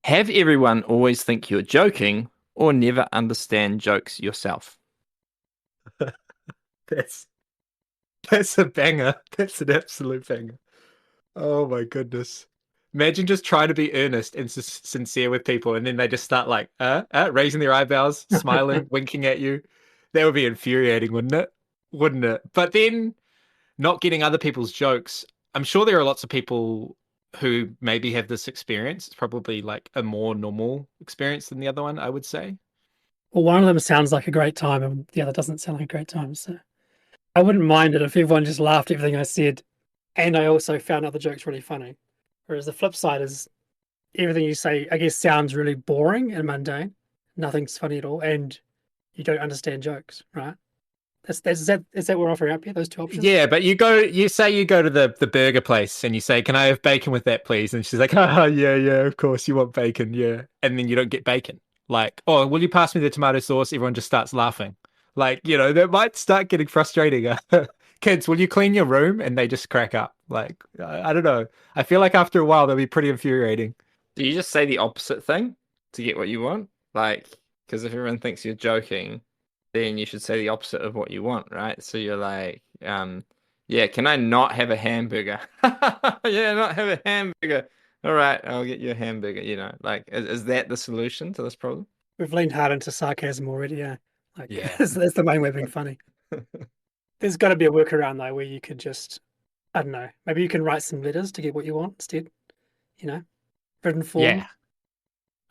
Have everyone always think you're joking or never understand jokes yourself? That's that's a banger. That's an absolute banger. Oh my goodness. Imagine just trying to be earnest and sincere with people, and then they just start like, raising their eyebrows, smiling, winking at you. That would be infuriating, wouldn't it? Wouldn't it? But then not getting other people's jokes. I'm sure there are lots of people who maybe have this experience. It's probably like a more normal experience than the other one, I would say. Well, one of them sounds like a great time and the other doesn't sound like a great time. So I wouldn't mind it if everyone just laughed at everything I said. And I also found other jokes really funny. Whereas the flip side is everything you say, I guess, sounds really boring and mundane. Nothing's funny at all. And you don't understand jokes, right? Is that what we're offering up here? Those two options? Yeah, but you say you go to the burger place and you say, "Can I have bacon with that, please?" And she's like, "Oh, yeah, yeah, of course you want bacon, yeah." And then you don't get bacon. Like, "Oh, will you pass me the tomato sauce?" Everyone just starts laughing. Like, that might start getting frustrating. Kids, will you clean your room? And they just crack up. Like, I don't know. I feel like after a while they'll be pretty infuriating. Do you just say the opposite thing to get what you want? Like, because if everyone thinks you're joking, then you should say the opposite of what you want, right? So you're like, yeah, can I not have a hamburger? Yeah, not have a hamburger. All right, I'll get you a hamburger, Like, is that the solution to this problem? We've leaned hard into sarcasm already, yeah. Like, Yeah. that's the main way of being funny. There's got to be a workaround, though, where you could just, I don't know, maybe you can write some letters to get what you want instead, you know, written form. Yeah.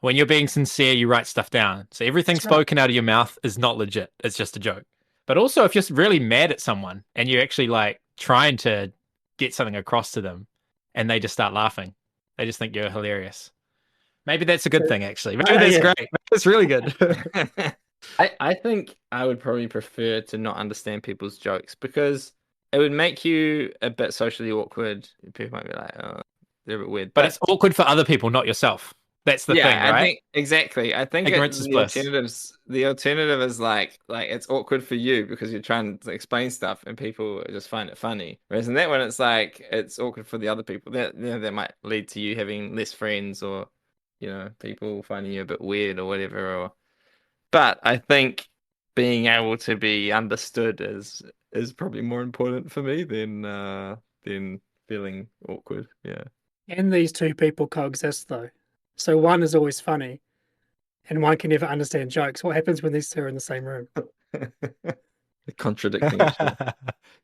When you're being sincere, you write stuff down. So everything That's right. spoken out of your mouth is not legit. It's just a joke. But also, if you're really mad at someone and you're actually like trying to get something across to them and they just start laughing, they just think you're hilarious. Maybe that's a good thing, actually. Maybe that's Yeah. great. Maybe that's really good. I think I would probably prefer to not understand people's jokes because it would make you a bit socially awkward. People might be like, oh, they're a bit weird. But it's awkward for other people, not yourself. That's the thing, right? I think exactly. I think Ignorance is bliss. the alternative is like it's awkward for you because you're trying to explain stuff and people just find it funny. Whereas in that one, it's like it's awkward for the other people. That might lead to you having less friends or people finding you a bit weird or whatever. But I think being able to be understood is probably more important for me than feeling awkward. Yeah. And these two people coexist, though. So one is always funny and one can never understand jokes. What happens when these two are in the same room? Contradicting each other.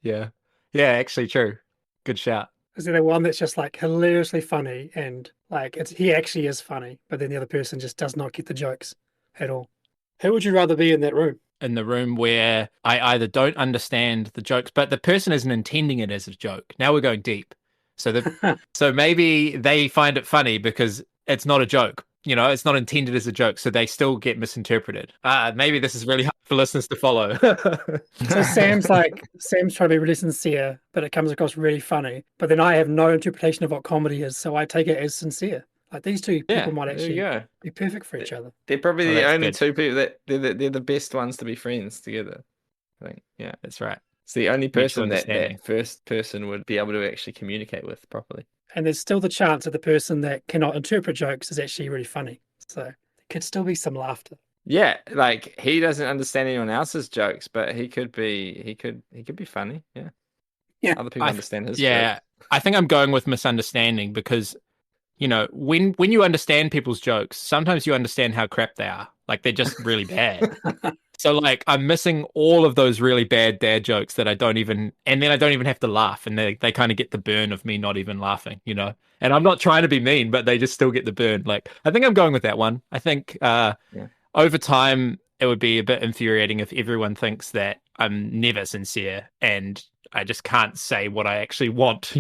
Yeah. Yeah, actually true. Good shout. Is there one that's just like hilariously funny and like he actually is funny, but then the other person just does not get the jokes at all? Who would you rather be in that room? In the room where I either don't understand the jokes, but the person isn't intending it as a joke. Now we're going deep. So maybe they find it funny because it's not a joke. It's not intended as a joke, so they still get misinterpreted. Maybe this is really hard for listeners to follow. So Sam's trying to be really sincere, but it comes across really funny. But then I have no interpretation of what comedy is, so I take it as sincere. Like these two people might actually be perfect for each other. They're probably the only two people that they're the best ones to be friends together. I think. Yeah, that's right. It's the only person that first person would be able to actually communicate with properly. And there's still the chance that the person that cannot interpret jokes is actually really funny. So there could still be some laughter. Yeah, like he doesn't understand anyone else's jokes, but he could be funny. Yeah. Yeah. Other people understand his jokes. I think I'm going with misunderstanding because when you understand people's jokes, sometimes you understand how crap they are. Like they're just really bad. So like I'm missing all of those really bad dad jokes that I don't even have to laugh, and they kind of get the burn of me not even laughing, And I'm not trying to be mean, but they just still get the burn. Like I think I'm going with that one. I think over time it would be a bit infuriating if everyone thinks that I'm never sincere and I just can't say what I actually want,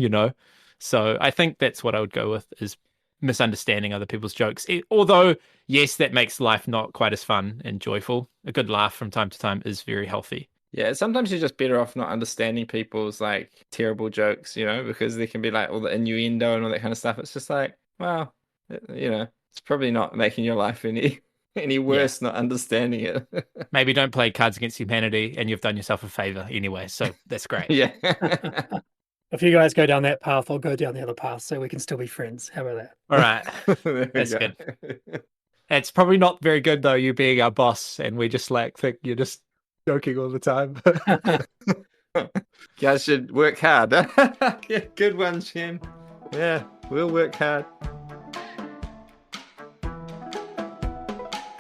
So I think that's what I would go with is misunderstanding other people's jokes. Although, yes, that makes life not quite as fun and joyful. A good laugh from time to time is very healthy. Yeah, sometimes you're just better off not understanding people's like terrible jokes, because they can be like all the innuendo and all that kind of stuff. It's just like, well, it's probably not making your life any worse not understanding it. Maybe don't play Cards Against Humanity and you've done yourself a favor anyway, so that's great. Yeah. If you guys go down that path, I'll go down the other path so we can still be friends. How about that? All right. There we That's go. good. It's probably not very good though, you being our boss, and we just like think you're just joking all the time. You guys should work hard. Yeah, good one, Shem. Yeah, we'll work hard.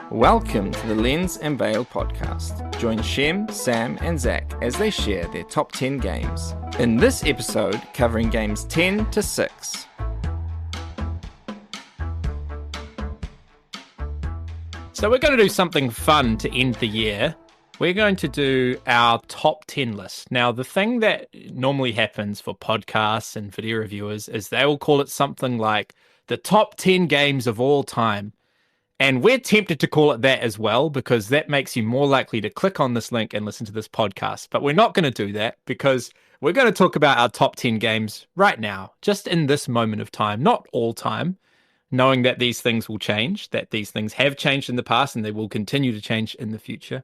Welcome to the Lens and Veil podcast. Join Shem, Sam, and Zach as they share their top 10 games. In this episode, covering games 10 to 6. So we're going to do something fun to end the year. We're going to do our top 10 list. Now, the thing that normally happens for podcasts and video reviewers is they will call it something like the top 10 games of all time. And we're tempted to call it that as well, because that makes you more likely to click on this link and listen to this podcast. But we're not going to do that because we're going to talk about our top 10 games right now, just in this moment of time, not all time, knowing that these things will change, that these things have changed in the past and they will continue to change in the future.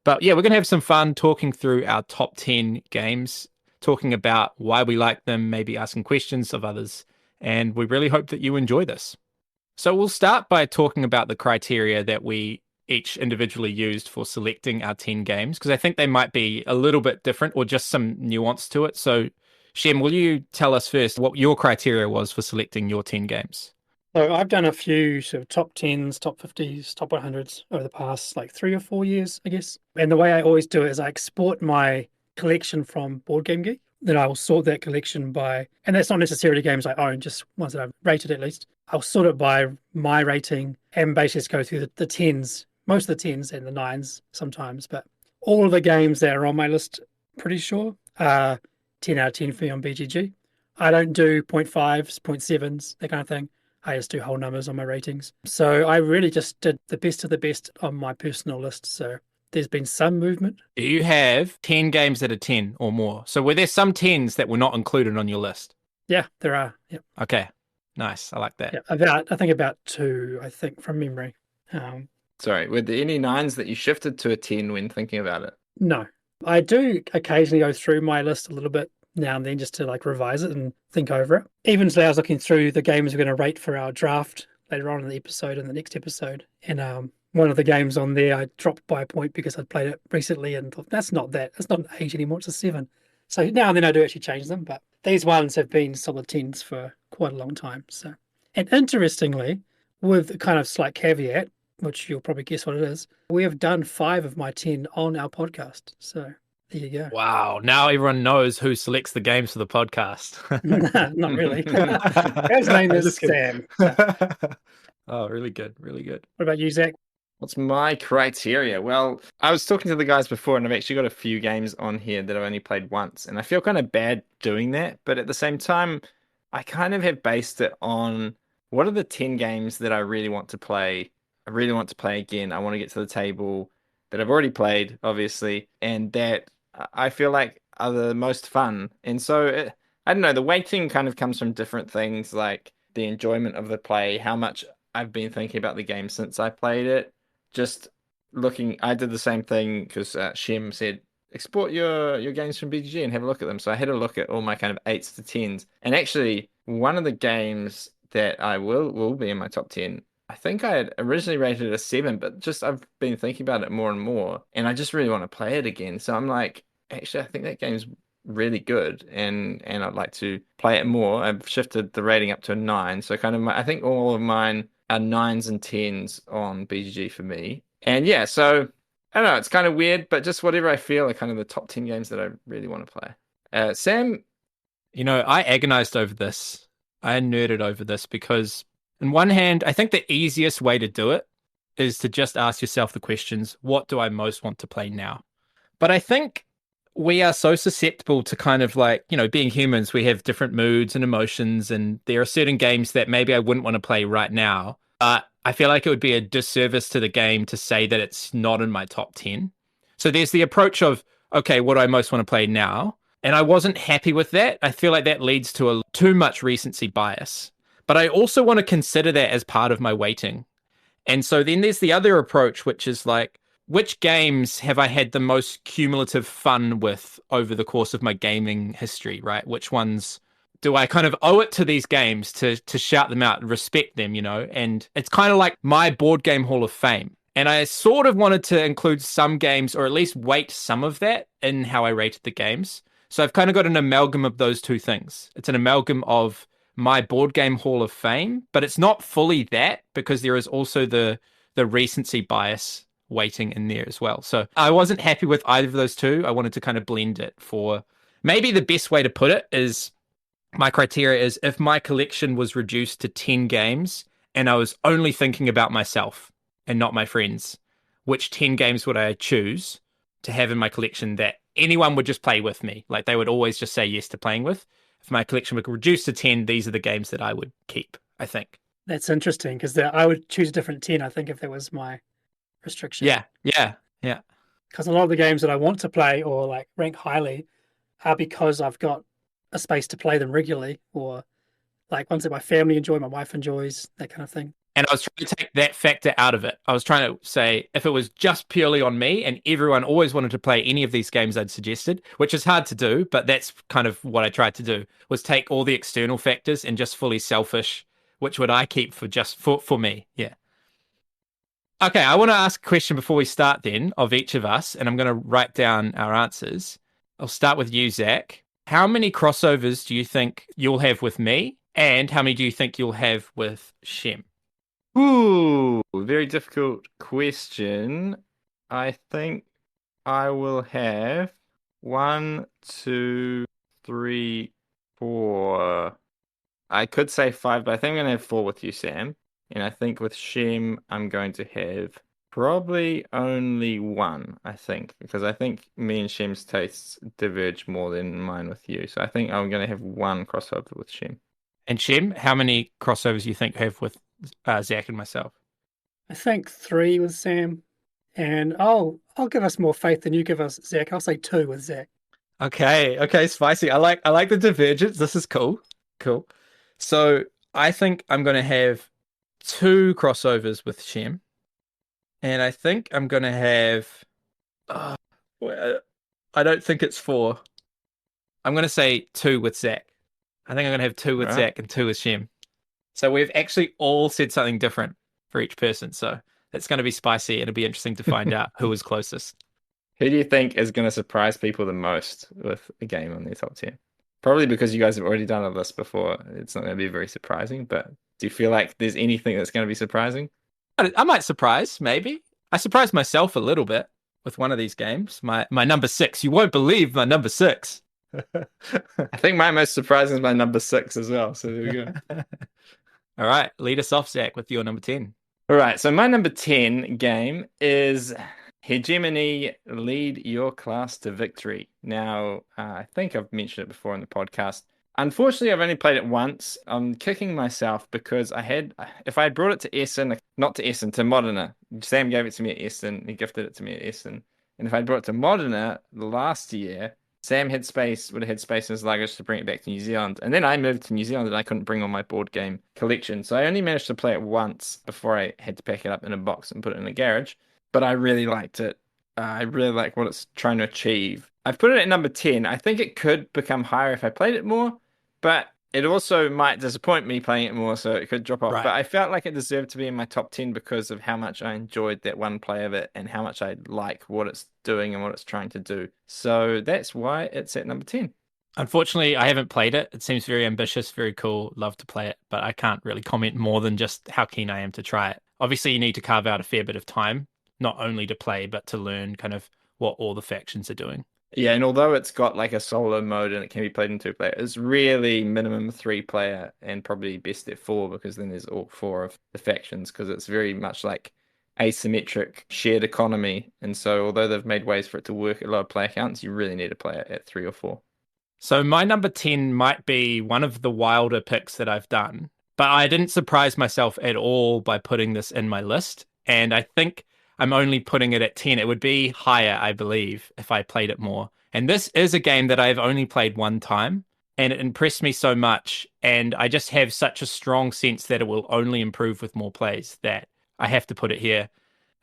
But yeah, we're going to have some fun talking through our top 10 games, talking about why we like them, maybe asking questions of others. And we really hope that you enjoy this. So we'll start by talking about the criteria that we each individually used for selecting our 10 games, because I think they might be a little bit different or just some nuance to it. So Shem, will you tell us first what your criteria was for selecting your 10 games? So I've done a few sort of top 10s, top 50s, top 100s over the past like 3 or 4 years, I guess. And the way I always do it is I export my collection from Board Game Geek. Then I will sort that collection by, and that's not necessarily games I own, just ones that I've rated at least. I'll sort it by my rating and basically just go through the 10s, most of the 10s and the 9s sometimes. But all of the games that are on my list, pretty sure, are 10 out of 10 for me on BGG. I don't do 0.5s, 0.7s, that kind of thing. I just do whole numbers on my ratings. So I really just did the best of the best on my personal list. So there's been some movement. Do you have 10 games that are 10 or more? So were there some 10s that were not included on your list? Yeah, there are. Yep. Okay, nice. I like that. Yeah, I think about 2, I think, from memory. Sorry, were there any 9s that you shifted to a 10 when thinking about it? No. I do occasionally go through my list a little bit now and then just to like revise it and think over it. Even today I was looking through the games we're going to rate for our draft later on in the episode and the next episode. And one of the games on there I dropped by a point because I'd played it recently and thought, that's not an 8 anymore, it's a 7. So now and then I do actually change them, but these ones have been solid 10s for quite a long time. So, and interestingly, with a kind of slight caveat, which you'll probably guess what it is, we have done 5 of my 10 on our podcast. So there you go. Wow. Now everyone knows who selects the games for the podcast. Not really. His name is Sam. Oh, really good. Really good. What about you, Zach? What's my criteria? Well, I was talking to the guys before, and I've actually got a few games on here that I've only played once, and I feel kind of bad doing that. But at the same time, I kind of have based it on what are the 10 games that I really want to play. I really want to play again. I want to get to the table that I've already played, obviously, and that I feel like are the most fun. And so, I don't know, the weighting kind of comes from different things, like the enjoyment of the play, how much I've been thinking about the game since I played it. Just looking, I did the same thing because Shem said, export your games from BGG and have a look at them. So I had a look at all my kind of 8s to 10s. And actually, one of the games that I will be in my top 10, I think I had originally rated it a 7, but just I've been thinking about it more and more. And I just really want to play it again. So I'm like, actually, I think that game's really good and I'd like to play it more. I've shifted the rating up to a 9. So kind of I think all of mine are 9s and 10s on BGG for me. And yeah, so I don't know, it's kind of weird, but just whatever I feel are kind of the top 10 games that I really want to play. Sam? You know, I agonized over this. I nerded over this because on one hand, I think the easiest way to do it is to just ask yourself the questions, what do I most want to play now? But I think we are so susceptible to kind of like, you know, being humans, we have different moods and emotions, and there are certain games that maybe I wouldn't want to play right now. But I feel like it would be a disservice to the game to say that it's not in my top 10. So there's the approach of, okay, what do I most want to play now? And I wasn't happy with that. I feel like that leads to too much recency bias. But I also want to consider that as part of my weighting. And so then there's the other approach, which is like, which games have I had the most cumulative fun with over the course of my gaming history, right? Which ones do I kind of owe it to these games to shout them out and respect them, And it's kind of like my board game hall of fame. And I sort of wanted to include some games, or at least weight some of that in how I rated the games. So I've kind of got an amalgam of those two things. It's an amalgam of my board game hall of fame, but it's not fully that, because there is also the recency bias weighting in there as well. So I wasn't happy with either of those two. I wanted to kind of blend it. For maybe the best way to put it is, my criteria is, if my collection was reduced to 10 games and I was only thinking about myself and not my friends, which 10 games would I choose to have in my collection that anyone would just play with me? Like, they would always just say yes to playing with. If my collection would reduce to 10, these are the games that I would keep, I think. That's interesting, because I would choose a different 10, I think, if that was my restriction. Yeah. Because a lot of the games that I want to play or like rank highly are because I've got a space to play them regularly, or like ones that my family enjoy, my wife enjoys, that kind of thing. And I was trying to take that factor out of it. I was trying to say, if it was just purely on me and everyone always wanted to play any of these games I'd suggested, which is hard to do, but that's kind of what I tried to do, was take all the external factors and just fully selfish, which would I keep for me. Yeah. Okay, I want to ask a question before we start then of each of us, and I'm going to write down our answers. I'll start with you, Zach. How many crossovers do you think you'll have with me? And how many do you think you'll have with Shem? Ooh, very difficult question. I think I will have 1, 2, 3, 4. I could say 5, but I think I'm going to have 4 with you, Sam. And I think with Shem, I'm going to have probably only 1, I think, because I think me and Shem's tastes diverge more than mine with you. So I think I'm going to have 1 crossover with Shem. And Shem, how many crossovers do you think you have with Zach and myself? I think 3 with Sam, and I'll give us more faith than you give us, Zach. I'll say 2 with Zach. Okay, spicy. I like the divergence. This is cool. So I think I'm going to have 2 crossovers with Shem, and I think I'm going to have. I don't think it's 4. I'm going to say 2 with Zach. I think I'm going to have 2 with Zach and 2 with Shem. So we've actually all said something different for each person. So it's going to be spicy, and it'll be interesting to find out who is closest. Who do you think is going to surprise people the most with a game on their top 10? Probably because you guys have already done a list before. It's not going to be very surprising, but do you feel like there's anything that's going to be surprising? I might surprise, maybe. I surprised myself a little bit with one of these games. My number 6. You won't believe my number 6. I think my most surprising is my number 6 as well. So there we go. All right, lead us off, Zach, with your number 10. All right, so my number 10 game is Hegemony, Lead Your Class to Victory. Now, I think I've mentioned it before in the podcast. Unfortunately, I've only played it once. I'm kicking myself because if I had brought it to Essen, not to Essen, to Modena. Sam gave it to me at Essen. He gifted it to me at Essen. And if I'd brought it to Modena last year, Sam would have had space in his luggage to bring it back to New Zealand. And then I moved to New Zealand and I couldn't bring all my board game collection. So I only managed to play it once before I had to pack it up in a box and put it in a garage. But I really liked it. I really like what it's trying to achieve. I've put it at number 10. I think it could become higher if I played it more, but it also might disappoint me playing it more, so it could drop off. Right. But I felt like it deserved to be in my top 10 because of how much I enjoyed that one play of it and how much I like what it's doing and what it's trying to do. So that's why it's at number 10. Unfortunately, I haven't played it. It seems very ambitious, very cool. Love to play it, but I can't really comment more than just how keen I am to try it. Obviously, you need to carve out a fair bit of time, not only to play, but to learn kind of what all the factions are doing. Yeah, and although it's got like a solo mode and it can be played in 2 players, it's really minimum 3 player and probably best at 4 because then there's all 4 of the factions because it's very much like asymmetric shared economy. And so although they've made ways for it to work at lower player counts, you really need to play it at 3 or 4. So my number 10 might be one of the wilder picks that I've done, but I didn't surprise myself at all by putting this in my list. And I think I'm only putting it at 10. It would be higher, I believe, if I played it more. And this is a game that I've only played one time, and it impressed me so much. And I just have such a strong sense that it will only improve with more plays that I have to put it here.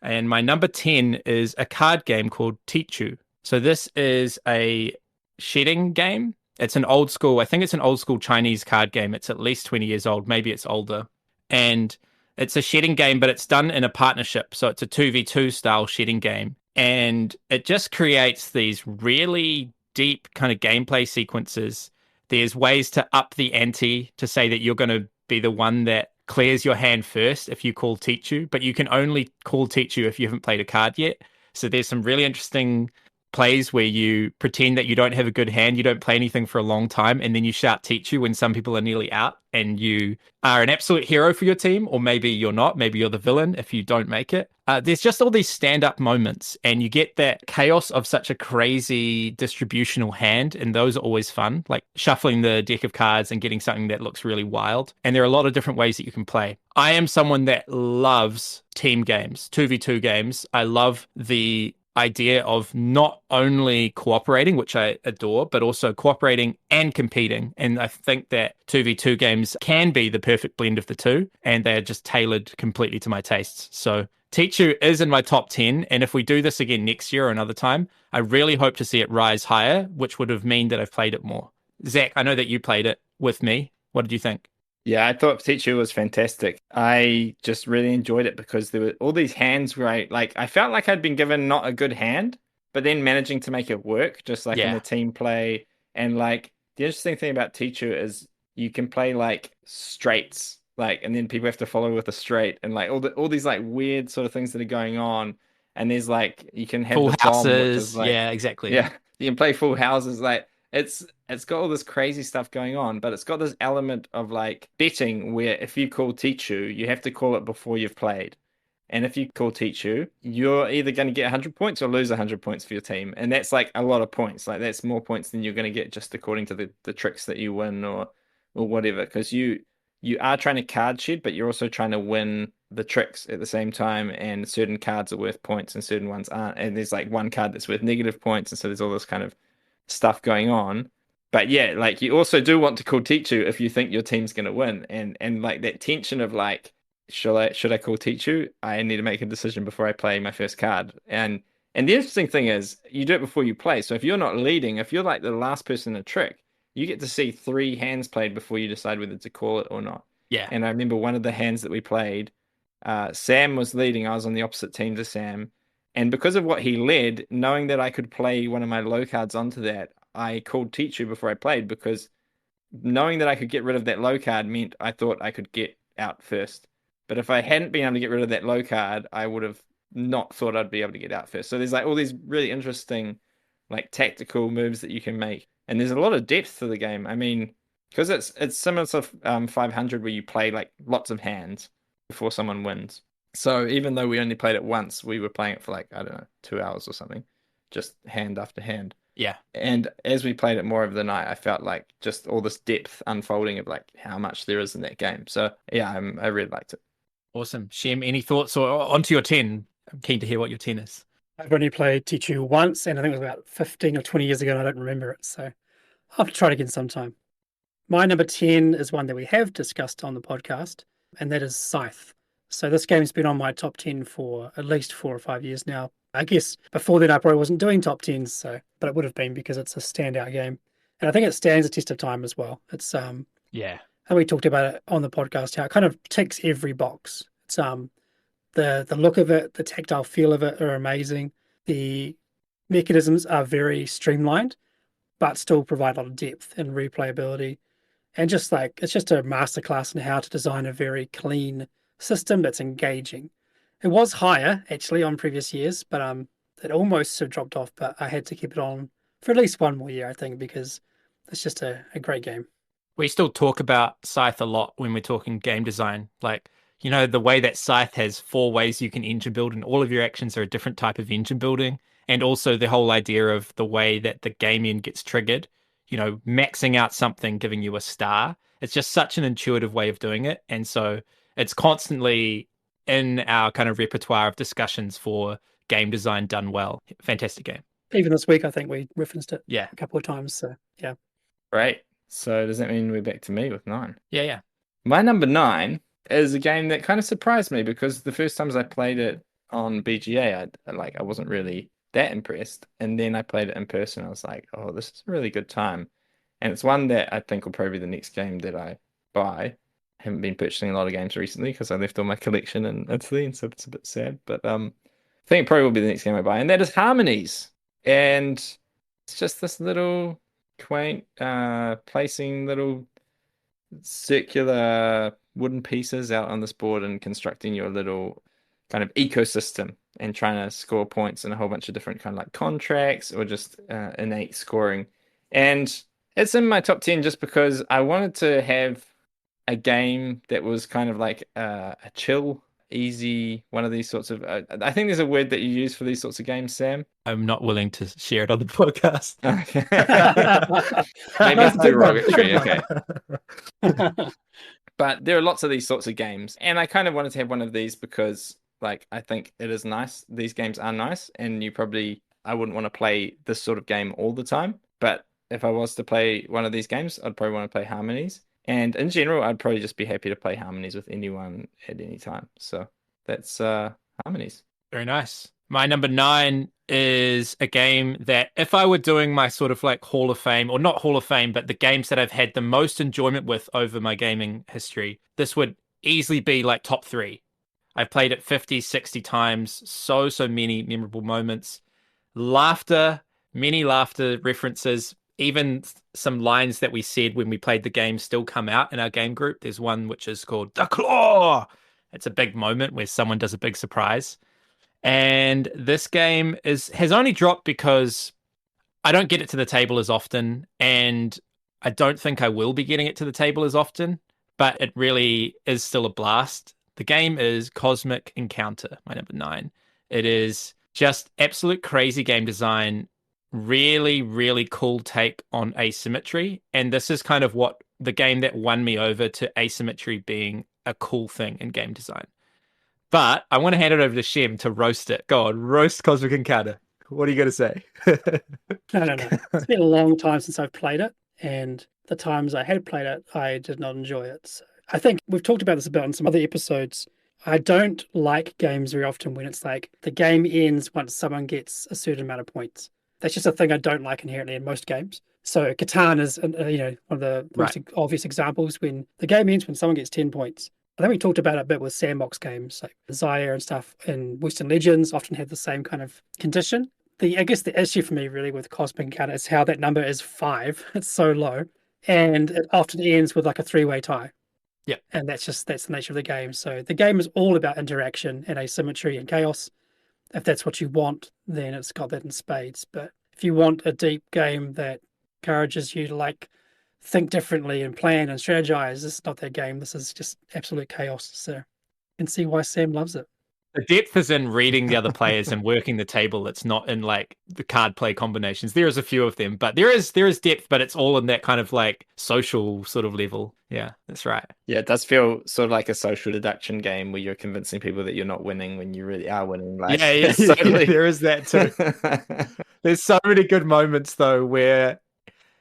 And my number 10 is a card game called Tichu. So this is a shedding game. It's an old school, I think it's an old school Chinese card game. It's at least 20 years old, maybe it's older. And it's a shedding game, but it's done in a partnership. So it's a 2v2 style shedding game. And it just creates these really deep kind of gameplay sequences. There's ways to up the ante to say that you're going to be the one that clears your hand first if you call Tichu, but you can only call Tichu if you haven't played a card yet. So there's some really interesting plays where you pretend that you don't have a good hand, you don't play anything for a long time, and then you shout Tichu when some people are nearly out, and you are an absolute hero for your team, or maybe you're not, maybe you're the villain if you don't make it. There's just all these stand-up moments, and you get that chaos of such a crazy distributional hand, and those are always fun, like shuffling the deck of cards and getting something that looks really wild. And there are a lot of different ways that you can play. I am someone that loves team games, 2v2 games. I love the idea of not only cooperating, which I adore, but also cooperating and competing. And I think that 2v2 games can be the perfect blend of the two, and they are just tailored completely to my tastes. So Tichu is in my top 10, and if we do this again next year or another time, I really hope to see it rise higher, which would have meant that I've played it more. Zach, I know that you played it with me. What did you think? Yeah, I thought Teacher was fantastic. I just really enjoyed it because there were all these hands where I felt like I'd been given not a good hand, but then managing to make it work, just like in the team play. And like the interesting thing about Teacher is you can play like straights, and then people have to follow with a straight, and like all these like weird sort of things that are going on. And there's like you can have full the bomb, which houses. is like, Yeah, exactly. Yeah, you can play full houses. Like it's got all this crazy stuff going on, but it's got this element of like betting where if you call Tichu, you have to call it before you've played. And if you call Tichu, you're either going to get 100 points or lose 100 points for your team. And that's like a lot of points. Like that's more points than you're going to get just according to the tricks that you win or whatever. Because you are trying to card shed, but you're also trying to win the tricks at the same time. And certain cards are worth points and certain ones aren't. And there's like one card that's worth negative points. And so there's all this kind of stuff going on. But yeah, like you also do want to call Tichu if you think your team's going to win. And like that tension of like, should I call Tichu? I need to make a decision before I play my first card. And the interesting thing is you do it before you play. So if you're not leading, if you're like the last person in a trick, you get to see 3 hands played before you decide whether to call it or not. Yeah. And I remember one of the hands that we played, Sam was leading. I was on the opposite team to Sam. And because of what he led, knowing that I could play one of my low cards onto that, I called Tichu before I played because knowing that I could get rid of that low card meant I thought I could get out first. But if I hadn't been able to get rid of that low card, I would have not thought I'd be able to get out first. So there's like all these really interesting like tactical moves that you can make. And there's a lot of depth to the game. I mean, because it's similar to 500 where you play like lots of hands before someone wins. So even though we only played it once, we were playing it for like, I don't know, 2 hours or something, just hand after hand. Yeah. And as we played it more over the night, I felt like just all this depth unfolding of like how much there is in that game. So yeah, I really liked it. Awesome. Shem, any thoughts or onto your 10? I'm keen to hear what your 10 is. I've only played Tichu once, and I think it was about 15 or 20 years ago, and I don't remember it. So I'll have to try it again sometime. My number 10 is one that we have discussed on the podcast, and that is Scythe. So this game's been on my top 10 for at least 4 or 5 years now. I guess before then I probably wasn't doing top 10s, but it would have been because it's a standout game. And I think it stands the test of time as well. It's yeah. And we talked about it on the podcast, how it kind of ticks every box. It's the look of it, the tactile feel of it are amazing. The mechanisms are very streamlined, but still provide a lot of depth and replayability. And just like it's just a masterclass in how to design a very clean system that's engaging. It was higher actually on previous years, but it almost sort of dropped off. But I had to keep it on for at least one more year, I think, because it's just a great game. We still talk about Scythe a lot when we're talking game design. Like, you know, the way that Scythe has 4 ways you can engine build, and all of your actions are a different type of engine building. And also the whole idea of the way that the game end gets triggered, you know, maxing out something, giving you a star. It's just such an intuitive way of doing it. And so it's constantly in our kind of repertoire of discussions for game design done well. Fantastic game. Even this week, I think we referenced it a couple of times. So, yeah. Right. So does that mean we're back to me with 9? Yeah. My number 9 is a game that kind of surprised me because the first times I played it, on BGA, I wasn't really that impressed. And then I played it in person. I was like, oh, this is a really good time. And it's one that I think will probably be the next game that I buy. I haven't been purchasing a lot of games recently because I left all my collection in Italy, and so it's a bit sad. But I think it probably will be the next game I buy, and that is Harmonies. And it's just this little quaint placing little circular wooden pieces out on this board and constructing your little kind of ecosystem and trying to score points in a whole bunch of different kind of like contracts or just innate scoring. And it's in my top 10 just because I wanted to have a game that was kind of like a chill, easy, one of these sorts of. I think there's a word that you use for these sorts of games, Sam. I'm not willing to share it on the podcast. Okay. Maybe it's derogatory. Okay. But there are lots of these sorts of games, and I kind of wanted to have one of these because, like, I think it is nice. These games are nice, and I wouldn't want to play this sort of game all the time. But if I was to play one of these games, I'd probably want to play Harmonies. And in general, I'd probably just be happy to play Harmonies with anyone at any time. So that's Harmonies. Very nice. My number 9 is a game that if I were doing my sort of like Hall of Fame, or not Hall of Fame, but the games that I've had the most enjoyment with over my gaming history, this would easily be like top 3. I've played it 50, 60 times. So many memorable moments. Laughter, many laughter references. Even some lines that we said when we played the game still come out in our game group. There's one which is called The Claw. It's a big moment where someone does a big surprise. And this game has only dropped because I don't get it to the table as often, and I don't think I will be getting it to the table as often, but it really is still a blast. The game is Cosmic Encounter, my number 9. It is just absolute crazy game design, really, really cool take on asymmetry. And this is kind of what the game that won me over to asymmetry being a cool thing in game design. But I want to hand it over to Shem to roast it. Go on, roast Cosmic Encounter. What are you going to say? No. It's been a long time since I've played it, and the times I had played it, I did not enjoy it. So I think we've talked about this a bit on some other episodes. I don't like games very often when it's like the game ends once someone gets a certain amount of points. That's just a thing I don't like inherently in most games. So Catan is, one of the most obvious examples when the game ends when someone gets 10 points. I think we talked about it a bit with sandbox games like Zaire and stuff, and Western Legends often have the same kind of condition. I guess the issue for me really with Cosmic Encounter is how that number is 5. It's so low, and it often ends with like a 3-way tie. Yeah, and that's the nature of the game. So the game is all about interaction and asymmetry and chaos. If that's what you want, then it's got that in spades. But if you want a deep game that encourages you to like think differently and plan and strategize, this is not that game. This is just absolute chaos. So you can see why Sam loves it. The depth is in reading the other players and working the table. It's not in like the card play combinations. There is a few of them, but there is depth, but it's all in that kind of like social sort of level. Yeah, that's right. Yeah, it does feel sort of like a social deduction game where you're convincing people that you're not winning when you really are winning. Like, yeah, totally. There is that too. There's so many good moments though where,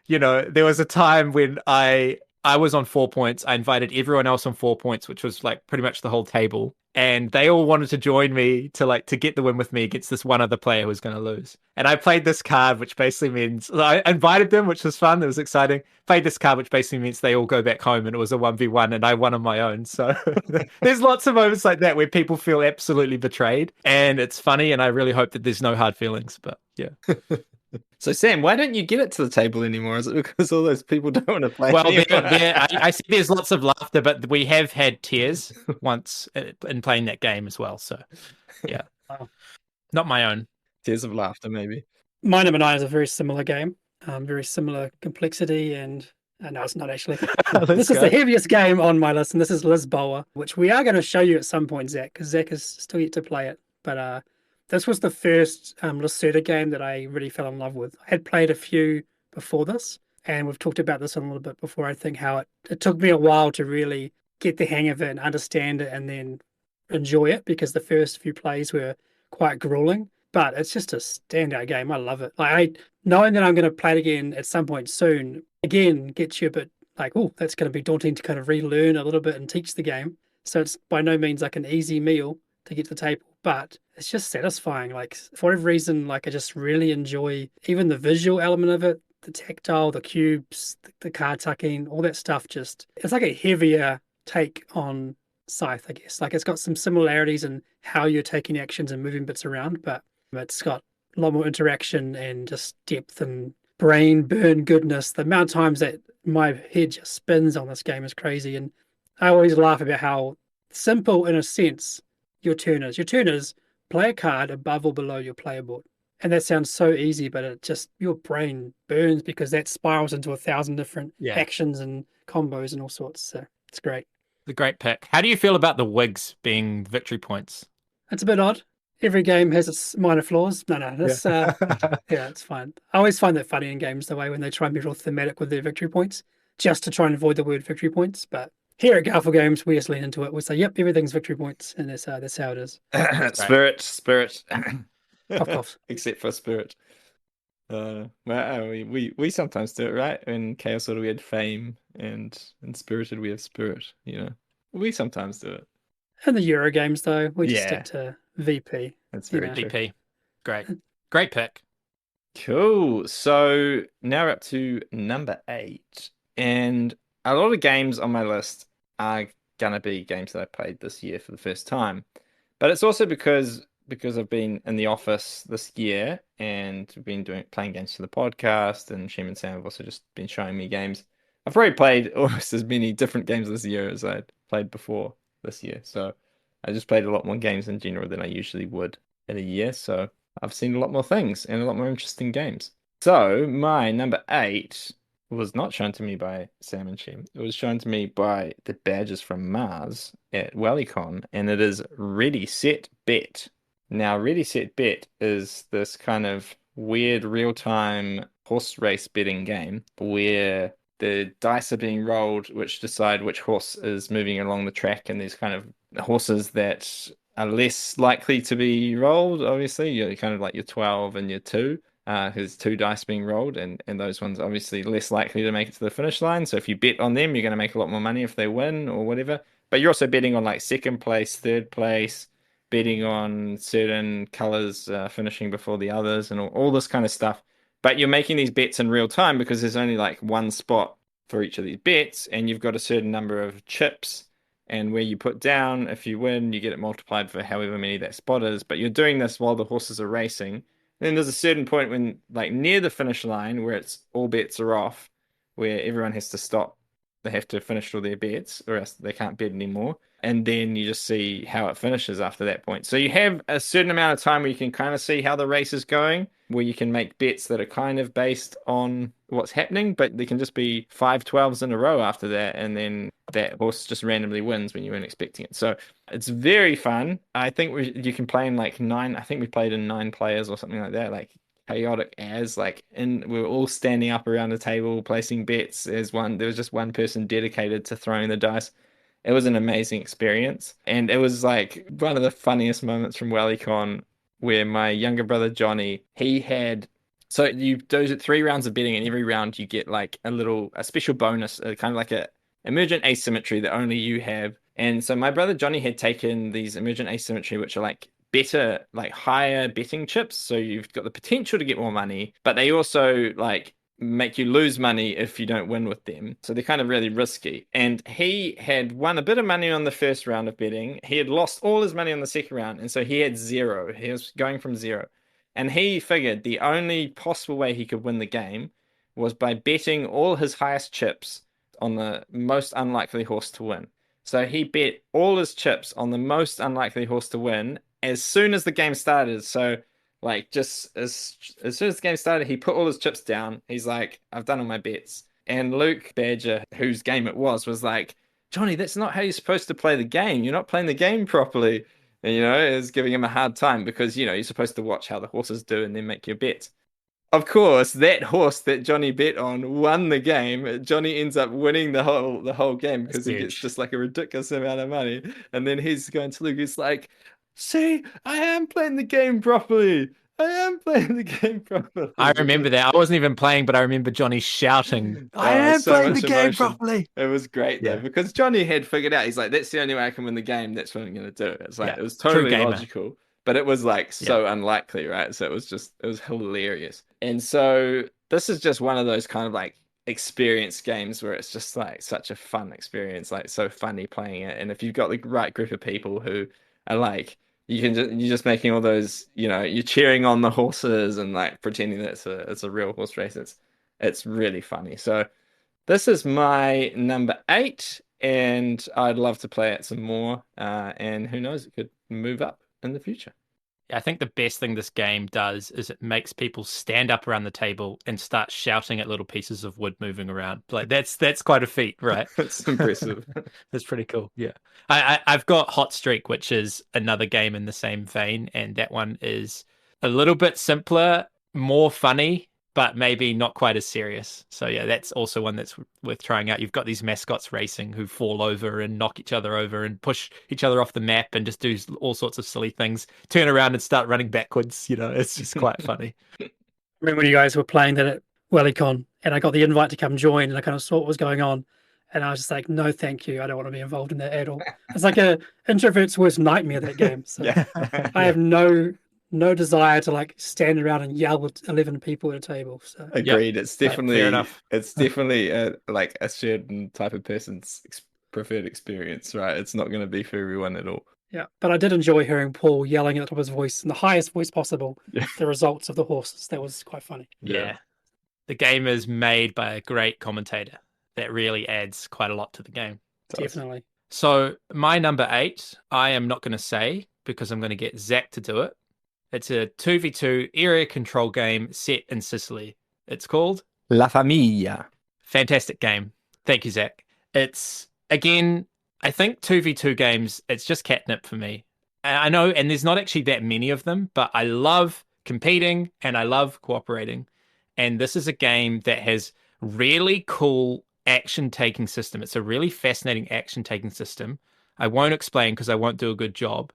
there was a time when I was on 4 points. I invited everyone else on 4 points, which was like pretty much the whole table. And they all wanted to join me to get the win with me against this one other player who was going to lose. And I played this card, which basically means I invited them, which was fun. It was exciting. Played this card, which basically means they all go back home, and it was a 1v1 and I won on my own. So there's lots of moments like that where people feel absolutely betrayed, and it's funny. And I really hope that there's no hard feelings, but yeah. So Sam, why don't you get it to the table anymore? Is it because all those people don't want to play? Well, I see there's lots of laughter, but we have had tears once in playing that game as well. So, yeah, not my own. Tears of laughter, maybe. My number 9 is a very similar game, very similar complexity, and no, it's not actually. This is the heaviest game on my list, and this is Lisboa, which we are going to show you at some point, Zach, because Zach is still yet to play it, but this was the first Lacerda game that I really fell in love with. I had played a few before this, and we've talked about this a little bit before, I think, how it took me a while to really get the hang of it and understand it and then enjoy it, because the first few plays were quite grueling. But it's just a standout game. I love it. Knowing that I'm going to play it again at some point soon, again, gets you a bit like, oh, that's going to be daunting to kind of relearn a little bit and teach the game. So it's by no means like an easy meal. to get to the table, but it's just satisfying. Like for whatever reason, like I just really enjoy even the visual element of it, the tactile, the cubes, the card tucking, all that stuff. Just it's like a heavier take on Scythe, I guess. Like it's got some similarities in how you're taking actions and moving bits around, but it's got a lot more interaction and just depth and brain burn goodness. The amount of times that my head just spins on this game is crazy. And I always laugh about how simple, in a sense, your turn is. Your turn is play a card above or below your player board. And that sounds so easy, but it just, your brain burns because that spirals into 1,000 different actions and combos and all sorts. So it's great. The great pick. How do you feel about the wigs being victory points? It's a bit odd. Every game has its minor flaws. No, this, yeah, it's fine. I always find that funny in games, the way when they try and be real thematic with their victory points, just to try and avoid the word victory points. But here at Garphill Games, we just lean into it. We say, yep, everything's victory points, and that's how it is. Spirit. Of course. Except for spirit. Well, we sometimes do it, right? In Chaos Order we had fame, and in Spirited we have spirit. We sometimes do it. In the Euro games, though, we just stick to VP. That's very true. VP. Great pick. Cool. So now we're up to number 8. And a lot of games on my list are going to be games that I played this year for the first time. But it's also because I've been in the office this year and been playing games for the podcast, and Shem and Sam have also just been showing me games. I've probably played almost as many different games this year as I'd played before this year. So I just played a lot more games in general than I usually would in a year. So I've seen a lot more things and a lot more interesting games. So my number 8 was not shown to me by Sam and Shem. It was shown to me by the Badgers from Mars at WellyCon, and it is Ready, Set, Bet. Now, Ready, Set, Bet is this kind of weird real-time horse race betting game where the dice are being rolled, which decide which horse is moving along the track, and there's kind of horses that are less likely to be rolled, obviously. You're kind of like your 12 and your 2, there's 2 dice being rolled, and those ones are obviously less likely to make it to the finish line. So if you bet on them, you're going to make a lot more money if they win or whatever. But you're also betting on like second place, third place, betting on certain colors finishing before the others, and all this kind of stuff. But you're making these bets in real time because there's only like one spot for each of these bets, and you've got a certain number of chips, and where you put down, if you win, you get it multiplied for however many that spot is. But you're doing this while the horses are racing. And then there's a certain point when, like near the finish line, where it's all bets are off, where everyone has to stop. They have to finish all their bets, or else they can't bet anymore. And then you just see how it finishes after that point. So you have a certain amount of time where you can kind of see how the race is going, where you can make bets that are kind of based on what's happening, but there can just be 5 12s in a row after that, and then that horse just randomly wins when you weren't expecting it. So it's very fun. I think you can play in like 9. I think we played in 9 players or something like that, like chaotic as we were all standing up around the table placing bets. There was just one person dedicated to throwing the dice. It was an amazing experience, and it was like one of the funniest moments from WellyCon, where my younger brother Johnny, so you do 3 rounds of betting, and every round you get like a special bonus, kind of like a emergent asymmetry that only you have. And so my brother Johnny had taken these emergent asymmetry, which are like better, like higher betting chips. So you've got the potential to get more money, but they also like make you lose money if you don't win with them. So they're kind of really risky. And he had won a bit of money on the first round of betting. He had lost all his money on the second round. And so he had 0. He was going from 0. And he figured the only possible way he could win the game was by betting all his highest chips on the most unlikely horse to win. So he bet all his chips on the most unlikely horse to win as soon as the game started. So like just as soon as the game started, he put all his chips down. He's like, I've done all my bets. And Luke Badger, whose game it was like, Johnny, that's not how you're supposed to play the game. You're not playing the game properly. And, is giving him a hard time because, you're supposed to watch how the horses do and then make your bets. Of course, that horse that Johnny bet on won the game. Johnny ends up winning the whole game because he gets just like a ridiculous amount of money. And then he's going to Luke, he's like, see, I am playing the game properly. I am playing the game properly. I remember that. I wasn't even playing, but I remember Johnny shouting, I am so playing the much game emotion. properly. It was great though, Yeah. because Johnny had figured out, he's like, that's the only way I can win the game. That's what I'm going to do. It's like, Yeah, it was true totally gamer. logical, but it was like so unlikely, right? So it was hilarious. And so this is just one of those kind of like experience games where it's just like such a fun experience, like so funny playing it. And if you've got the right group of people who are like, you're just making all those, you're cheering on the horses and like pretending that it's a real horse race. It's really funny. So this is my number 8, and I'd love to play it some more. And who knows, it could move up in the future. I think the best thing this game does is it makes people stand up around the table and start shouting at little pieces of wood moving around. Like that's quite a feat, right? It's impressive. That's pretty cool. Yeah. I've got Hot Streak, which is another game in the same vein, and that one is a little bit simpler, more funny, but maybe not quite as serious. So yeah, that's also one that's worth trying out. You've got these mascots racing who fall over and knock each other over and push each other off the map and just do all sorts of silly things, turn around and start running backwards. It's just quite funny. I remember when you guys were playing that at WellyCon, and I got the invite to come join, and I kind of saw what was going on, and I was just like, no, thank you. I don't want to be involved in that at all. It's like a introvert's worst nightmare, that game. So Yeah. I have no desire to like stand around and yell with 11 people at a table. So Agreed. It's definitely fair enough. It's definitely like a certain type of person's preferred experience, right? It's not going to be for everyone at all. yeah, but I did enjoy hearing Paul yelling at the top of his voice in the highest voice possible, Yeah. the results of the horses. That was quite funny. Yeah. The game is made by a great commentator. That really adds quite a lot to the game. Definitely. So my number 8, I am not going to say because I'm going to get Zach to do it. It's a 2v2 area control game set in Sicily. It's called La Famiglia. Fantastic game. Thank you, Zach. It's, again, I think 2v2 games, it's just catnip for me. I know, and there's not actually that many of them, but I love competing and I love cooperating. And this is a game that has really cool action-taking system. It's a really fascinating action-taking system. I won't explain because I won't do a good job,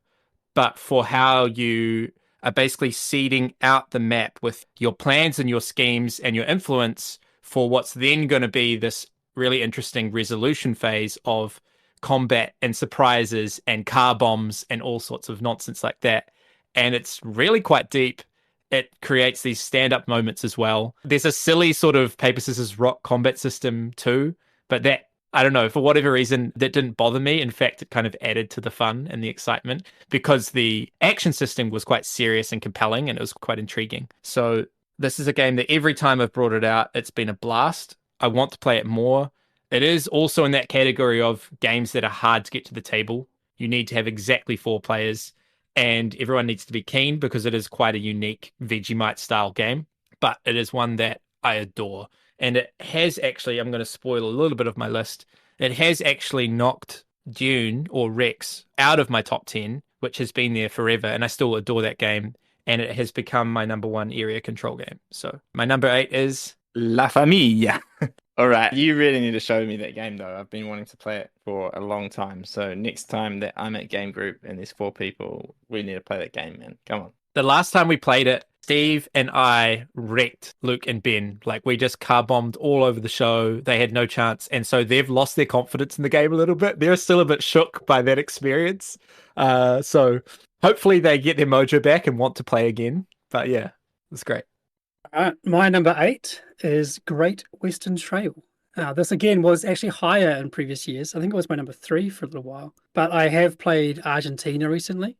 but for how you are basically seeding out the map with your plans and your schemes and your influence for what's then going to be this really interesting resolution phase of combat and surprises and car bombs and all sorts of nonsense like that. And it's really quite deep. It creates these stand-up moments as well. There's a silly sort of paper, scissors, rock combat system too, but that, I don't know, for whatever reason, that didn't bother me. In fact, it kind of added to the fun and the excitement because the action system was quite serious and compelling and it was quite intriguing. So this is a game that every time I've brought it out, it's been a blast. I want to play it more. It is also in that category of games that are hard to get to the table. You need to have exactly 4 players and everyone needs to be keen because it is quite a unique Vegemite style game, but it is one that I adore. And it has actually, I'm going to spoil a little bit of my list, it has actually knocked Dune or Rex out of my top 10, which has been there forever, and I still adore that game, and it has become my number 1 area control game. So my number 8 is La Famiglia. All right, you really need to show me that game though. I've been wanting to play it for a long time. So next time that I'm at game group and there's 4 people, we need to play that game, man. Come on. The last time we played it, Steve and I wrecked Luke and Ben. Like, we just car bombed all over the show. They had no chance. And so they've lost their confidence in the game a little bit. They're still a bit shook by that experience. So hopefully they get their mojo back and want to play again. But yeah, it's great. All right, my number 8 is Great Western Trail. This again was actually higher in previous years. I think it was my number 3 for a little while. But I have played Argentina recently,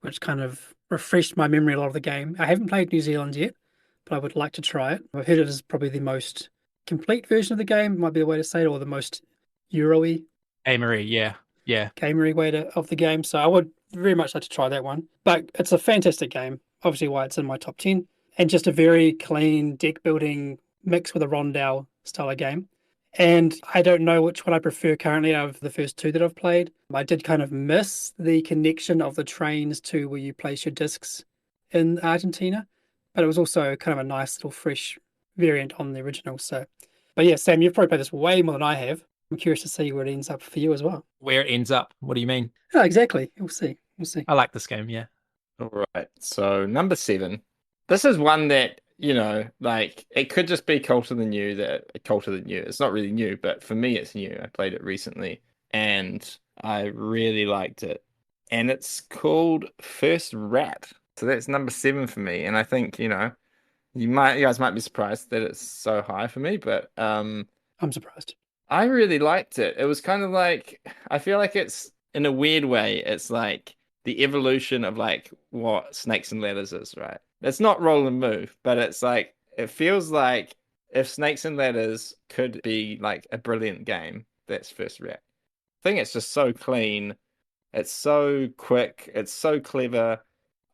which kind of refreshed my memory a lot of the game. I haven't played New Zealand yet, but I would like to try it. I've heard it is probably the most complete version of the game, might be the way to say it, or the most Euro-y. Amory, yeah. Gamery way of the game. So I would very much like to try that one. But it's a fantastic game, obviously why it's in my top 10. And just a very clean deck building mix with a rondel style of game. And I don't know which one I prefer currently out of the first 2 that I've played. I did kind of miss the connection of the trains to where you place your discs in Argentina, but it was also kind of a nice little fresh variant on the original. So, but yeah, Sam, you've probably played this way more than I have. I'm curious to see where it ends up for you as well. Where it ends up? What do you mean? Oh, exactly. We'll see. I like this game, yeah. All right. So number 7 This is one that, like it could just be Cult of the New that Cult of the New. It's not really new, but for me it's new. I played it recently and I really liked it. And it's called First Rat. So that's number 7 for me. And I think, you guys might be surprised that it's so high for me, but I'm surprised. I really liked it. It was kind of like, I feel like it's in a weird way, it's like the evolution of like what Snakes and Ladders is, right? It's not roll and move, but it's like it feels like if Snakes and Ladders could be like a brilliant game, that's First Rat. I think it's just so clean. It's so quick. It's so clever.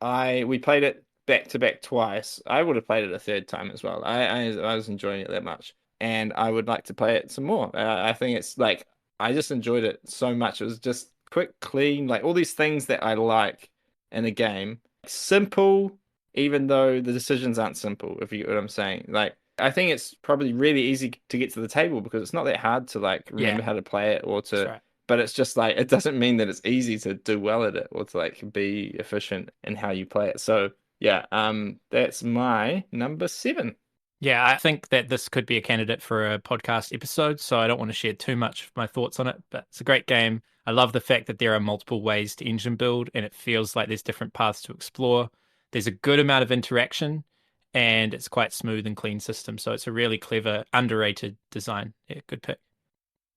We played it back to back twice. I would have played it a third time as well. I was enjoying it that much, and I would like to play it some more. I think it's like I just enjoyed it so much. It was just quick, clean, like all these things that I like in a game. Simple, even though the decisions aren't simple, if you get what I'm saying. Like I think it's probably really easy to get to the table because it's not that hard to like remember how to play it or to. Right. But it's just like it doesn't mean that it's easy to do well at it or to like be efficient in how you play it. So yeah, that's my number 7. Yeah, I think that this could be a candidate for a podcast episode, so I don't want to share too much of my thoughts on it, but it's a great game. I love the fact that there are multiple ways to engine build, and it feels like there's different paths to explore. There's a good amount of interaction, and it's quite smooth and clean system, so it's a really clever, underrated design. Yeah, good pick.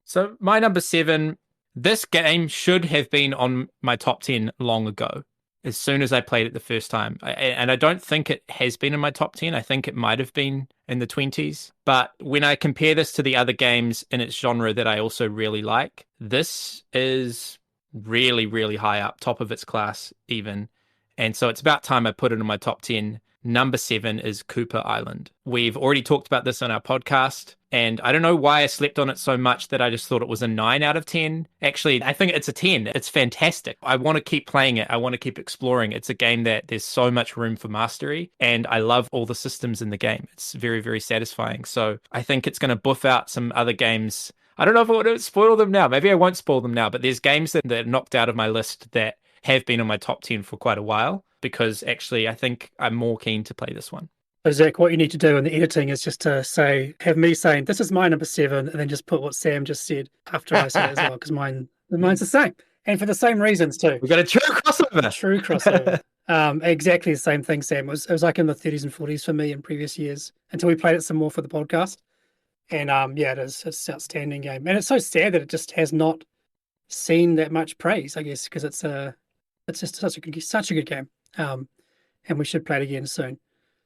So my number 7, this game should have been on my top 10 long ago, as soon as I played it the first time. And I don't think it has been in my top 10. I think it might have been in the 20s. But when I compare this to the other games in its genre that I also really like, this is really, really high up, top of its class even. And so it's about time I put it in my top 10. Number 7 is Cooper Island. We've already talked about this on our podcast, and I don't know why I slept on it so much that I just thought it was a 9 out of 10. Actually, I think it's a 10. It's fantastic. I want to keep playing it. I want to keep exploring. It's a game that there's so much room for mastery, and I love all the systems in the game. It's very, very satisfying. So I think it's going to buff out some other games. I don't know if I want to spoil them now. Maybe I won't spoil them now, but there's games that are knocked out of my list that have been on my top 10 for quite a while, because actually I think I'm more keen to play this one. So Zach, what you need to do in the editing is just to have me saying, this is my number 7, and then just put what Sam just said after I say it as well, because mine's the same. And for the same reasons too. We've got a true crossover. True crossover. Exactly the same thing, Sam. It was like in the 30s and 40s for me in previous years, until we played it some more for the podcast. And it's an outstanding game. And it's so sad that it just has not seen that much praise, I guess, because it's just such a good game. And we should play it again soon.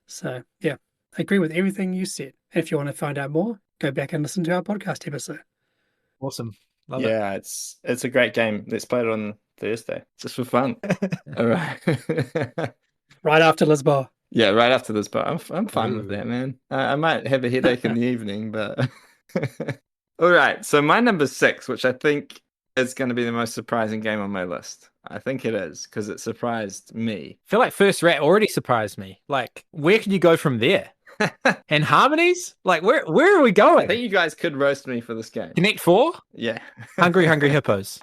So yeah, I agree with everything you said. And if you want to find out more, go back and listen to our podcast episode. Awesome. Love it. Yeah, it's a great game. Let's play it on Thursday, just for fun. All right. Right after Lisboa. Yeah, right after this, but I'm fine with that, man. I might have a headache in the evening, but all right. So my number 6, which I think is going to be the most surprising game on my list. I think it is because it surprised me. I feel like First Rat already surprised me. Like, where can you go from there? And Harmonies? Like, where are we going? I think you guys could roast me for this game. Connect 4? Yeah. Hungry Hippos.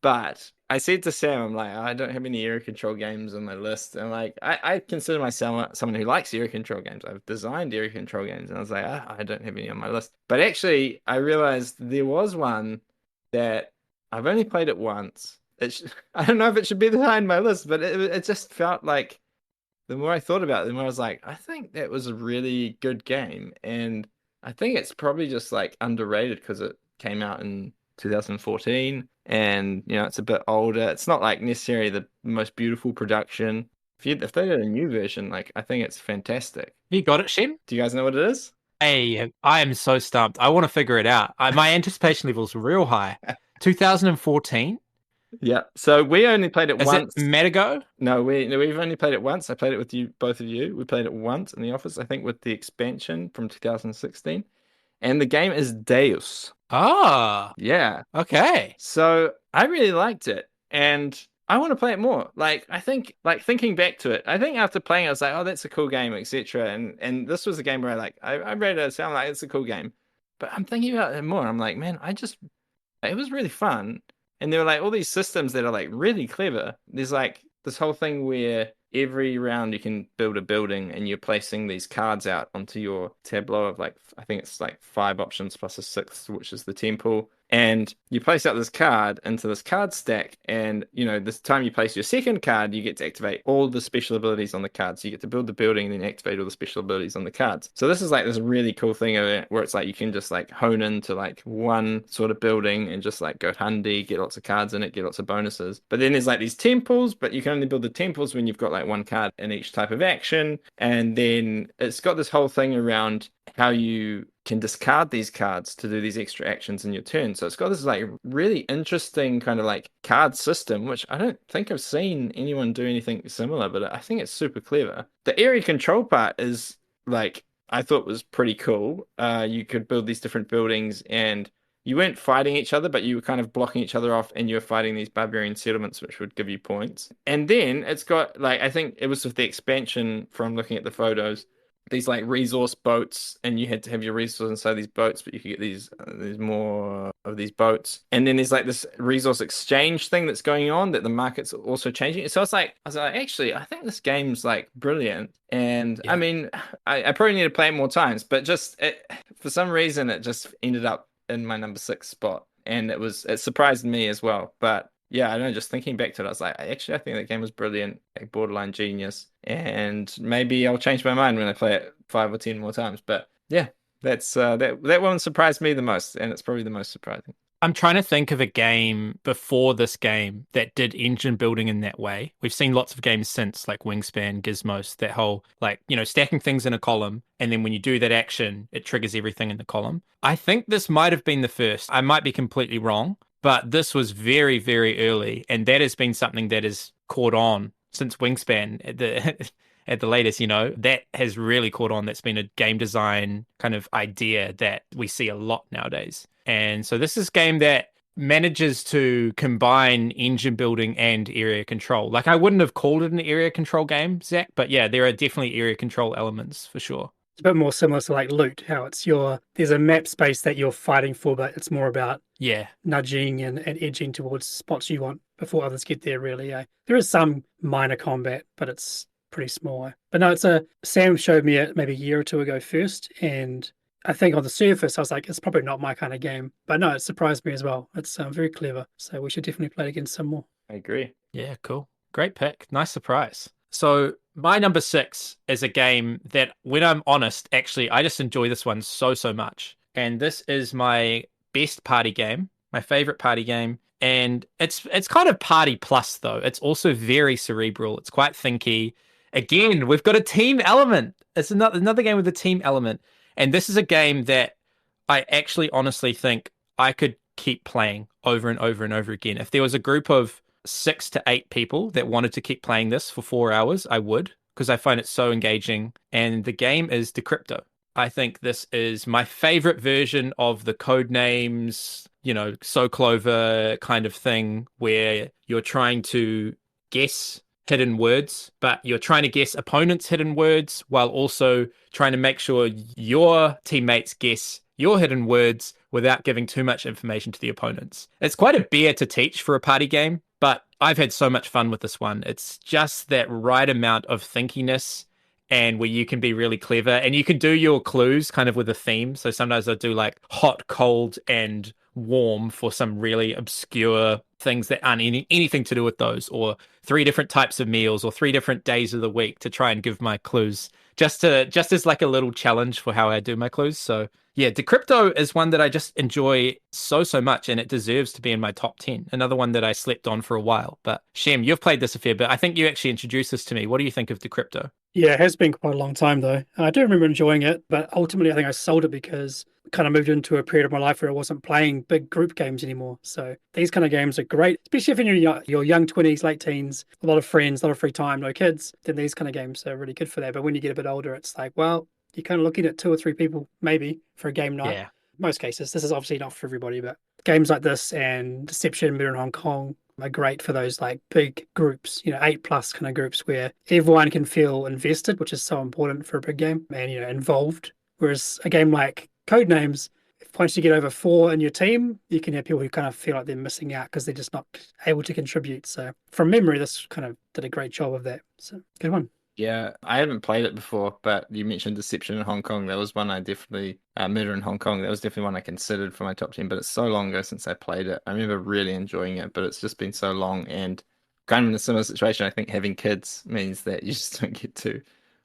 But I said to Sam, I'm like, I don't have any area control games on my list. And like, I consider myself someone who likes area control games. I've designed area control games. And I was like, I don't have any on my list. But actually, I realized there was one that I've only played it once. I don't know if it should be behind my list, but it just felt like the more I thought about it, the more I was like, I think that was a really good game. And I think it's probably just like underrated because it came out in 2014 and it's a bit older. It's not like necessarily the most beautiful production. If they did a new version, like I think it's fantastic. You got it, Shem? Do you guys know what it is? Hey, I am so stumped. I want to figure it out. My anticipation level is real high. 2014? Yeah. So we only played it once. Is it Metago? No, we've only played it once. I played it with you, both of you. We played it once in the office, I think, with the expansion from 2016. And the game is Deus. Ah. Yeah. Okay. So I really liked it. And I want to play it more. Like, I think, like, thinking back to it, I think after playing it, I was like, oh, that's a cool game, etc. And this was a game where I read it, sound like it's a cool game. But I'm thinking about it more. I'm like, man, it was really fun. And there were like all these systems that are like really clever. There's like this whole thing where every round you can build a building, and you're placing these cards out onto your tableau of like, I think it's like 5 options plus a sixth, which is the temple. And you place out this card into this card stack, and this time you place your second card, you get to activate all the special abilities on the card. So you get to build the building and then activate all the special abilities on the cards. So this is like this really cool thing of it, where it's like you can just like hone into like one sort of building and just like go handy, get lots of cards in it, get lots of bonuses. But then there's like these temples, but you can only build the temples when you've got like one card in each type of action. And then it's got this whole thing around how you can discard these cards to do these extra actions in your turn. So it's got this like really interesting kind of like card system, which I don't think I've seen anyone do anything similar, but I think it's super clever. The area control part is like, I thought was pretty cool. You could build these different buildings, and you weren't fighting each other, but you were kind of blocking each other off, and you were fighting these barbarian settlements, which would give you points. And then it's got like, I think it was with the expansion from looking at the photos, these like resource boats, and you had to have your resources inside these boats, but you could get these there's more of these boats. And then there's like this resource exchange thing that's going on, that the market's also changing. So I was like, actually, I think this game's like brilliant. And yeah. I mean, I probably need to play it more times, but just for some reason it just ended up in my number 6 spot, and it surprised me as well. But yeah, I don't know, just thinking back to it, I was like, I think that game was brilliant, like borderline genius, and maybe I'll change my mind when I play it 5 or 10 more times. But yeah, that's that one surprised me the most, and it's probably the most surprising. I'm trying to think of a game before this game that did engine building in that way. We've seen lots of games since, like Wingspan, Gizmos, that whole, like, stacking things in a column, and then when you do that action, it triggers everything in the column. I think this might have been the first. I might be completely wrong, but this was very, very early, and that has been something that has caught on since Wingspan at the latest, that has really caught on. That's been a game design kind of idea that we see a lot nowadays. And so this is a game that manages to combine engine building and area control. Like, I wouldn't have called it an area control game, Zach, but yeah, there are definitely area control elements for sure. It's a bit more similar to like Loot, how there's a map space that you're fighting for, but it's more about nudging and edging towards spots you want before others get there, really. There is some minor combat, but it's pretty small. But no, Sam showed me it maybe a year or two ago first, and I think on the surface I was like, it's probably not my kind of game. But no, it surprised me as well. It's very clever, so we should definitely play it again some more. I agree. Yeah, cool. Great pick. Nice surprise. So my number 6 is a game that, when I'm honest, actually, I just enjoy this one so much. And this is my best party game, my favorite party game. And it's kind of party plus, though. It's also very cerebral. It's quite thinky. Again, we've got a team element. It's another game with a team element. And this is a game that I actually honestly think I could keep playing over and over and over again. If there was a group of 6 to 8 people that wanted to keep playing this for 4 hours, I would, because I find it so engaging. And the game is Decrypto. I think this is my favorite version of the Codenames, So Clover kind of thing, where you're trying to guess hidden words, but you're trying to guess opponents' hidden words while also trying to make sure your teammates guess your hidden words without giving too much information to the opponents. It's quite a bear to teach for a party game, but I've had so much fun with this one. It's just that right amount of thinkiness, and where you can be really clever, and you can do your clues kind of with a theme. So sometimes I'll do like hot, cold, and warm for some really obscure things that aren't anything to do with those, or 3 different types of meals, or 3 different days of the week, to try and give my clues, just as like a little challenge for how I do my clues. So yeah, Decrypto is one that I just enjoy so much, and it deserves to be in my top 10. Another one that I slept on for a while. But Shem, you've played this a fair bit. I think you actually introduced this to me. What do you think of Decrypto? Yeah, it has been quite a long time though. I do remember enjoying it, but ultimately I think I sold it because I kind of moved into a period of my life where I wasn't playing big group games anymore. So these kind of games are great, especially if you're in your young 20s, late teens, a lot of friends, a lot of free time, no kids, then these kind of games are really good for that. But when you get a bit older, it's like, well, you're kind of looking at 2 or 3 people maybe for a game night. Yeah. Most cases. This is obviously not for everybody, but games like this and Deception, Mirror in Hong Kong are great for those like big groups, 8+ kind of groups where everyone can feel invested, which is so important for a big game, and involved. Whereas a game like Codenames, if once you get over 4 in your team, you can have people who kind of feel like they're missing out because they're just not able to contribute. So from memory, this kind of did a great job of that. So good one. Yeah, I haven't played it before, but you mentioned Deception in Hong Kong. That was one I definitely, Murder in Hong Kong, that was definitely one I considered for my top 10, but it's so long ago since I played it. I remember really enjoying it, but it's just been so long, and kind of in a similar situation. I think having kids means that you just don't get to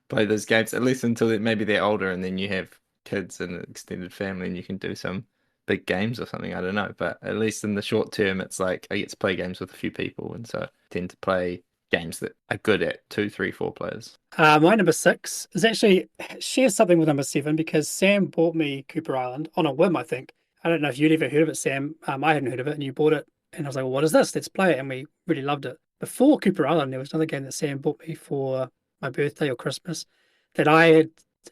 play those games, at least until maybe they're older, and then you have kids and an extended family, and you can do some big games or something. I don't know, but at least in the short term, it's like I get to play games with a few people, and so I tend to play games that are good at 2, 3, 4 players. My number 6 is actually shares something with number 7 because Sam bought me Cooper Island on a whim, I think. I don't know if you'd ever heard of it, Sam. I hadn't heard of it, and you bought it, and I was like, well, what is this? Let's play it, and we really loved it. Before Cooper Island, there was another game that Sam bought me for my birthday or Christmas that I had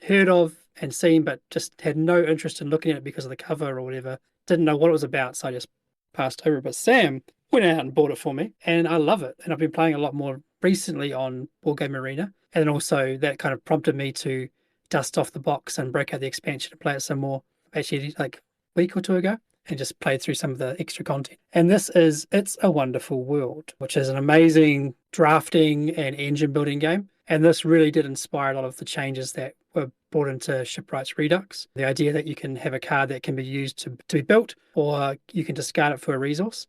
heard of and seen, but just had no interest in looking at it because of the cover or whatever. Didn't know what it was about, so I just passed over it. But Sam went out and bought it for me, and I love it. And I've been playing a lot more recently on Board Game Arena, and then also that kind of prompted me to dust off the box and break out the expansion and play it some more. Actually, like a week or 2 ago, and just played through some of the extra content. And this is It's a Wonderful World, which is an amazing drafting and engine building game. And this really did inspire a lot of the changes that were brought into Shipwrights Redux. The idea that you can have a card that can be used to be built, or you can discard it for a resource.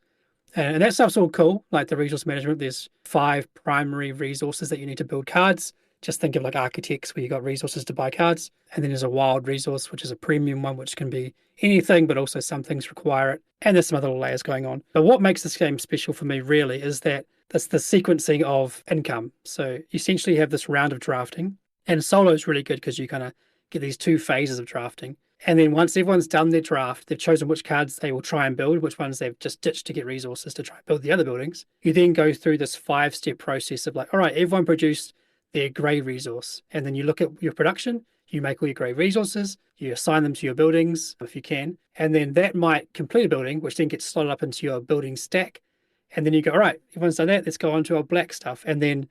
And that stuff's all cool, like the resource management. There's 5 primary resources that you need to build cards. Just think of like architects where you got resources to buy cards. And then there's a wild resource, which is a premium one, which can be anything, but also some things require it. And there's some other little layers going on. But what makes this game special for me really is that that's the sequencing of income. So you essentially have this round of drafting, and solo is really good because you kind of get these 2 phases of drafting. And then once everyone's done their draft, they've chosen which cards they will try and build, which ones they've just ditched to get resources to try and build the other buildings. You then go through this 5-step process of like, all right, everyone produced their grey resource. And then you look at your production, you make all your grey resources, you assign them to your buildings if you can. And then that might complete a building, which then gets slotted up into your building stack. And then you go, all right, everyone's done that, let's go on to our black stuff. And then